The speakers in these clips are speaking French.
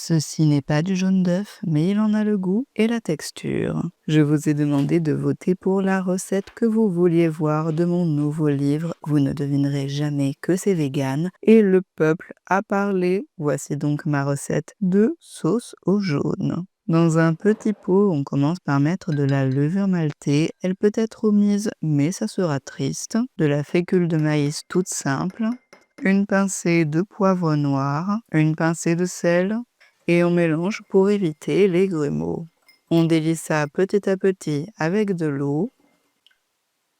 Ceci n'est pas du jaune d'œuf, mais il en a le goût et la texture. Je vous ai demandé de voter pour la recette que vous vouliez voir de mon nouveau livre. Vous ne devinerez jamais que c'est vegan. Et le peuple a parlé. Voici donc ma recette de sauce au jaune. Dans un petit pot, on commence par mettre de la levure maltée. Elle peut être omise, mais ça sera triste. De la fécule de maïs toute simple. Une pincée de poivre noir. Une pincée de sel. Et on mélange pour éviter les grumeaux. On délie ça petit à petit avec de l'eau.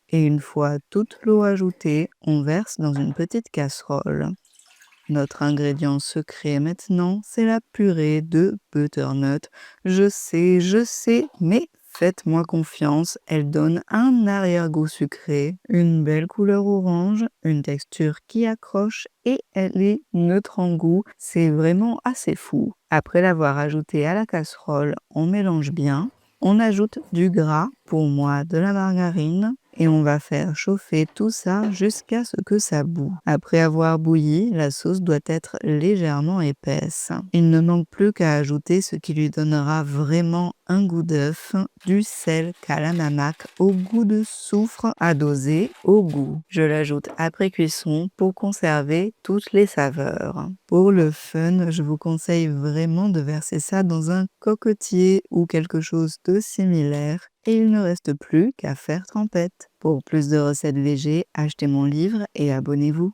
Et une fois toute l'eau ajoutée, on verse dans une petite casserole. Notre ingrédient secret maintenant, c'est la purée de butternut. Je sais, mais faites-moi confiance, elle donne un arrière-goût sucré, une belle couleur orange, une texture qui accroche et elle est neutre en goût. C'est vraiment assez fou. Après l'avoir ajouté à la casserole, on mélange bien. On ajoute du gras, pour moi de la margarine, et on va faire chauffer tout ça jusqu'à ce que ça bout. Après avoir bouilli, la sauce doit être légèrement épaisse. Il ne manque plus qu'à ajouter ce qui lui donnera vraiment un goût d'œuf, du sel calamamac au goût de soufre à doser au goût. Je l'ajoute après cuisson pour conserver toutes les saveurs. Pour le fun, je vous conseille vraiment de verser ça dans un cocotier ou quelque chose de similaire. Et il ne reste plus qu'à faire trempette. Pour plus de recettes végé, achetez mon livre et abonnez-vous.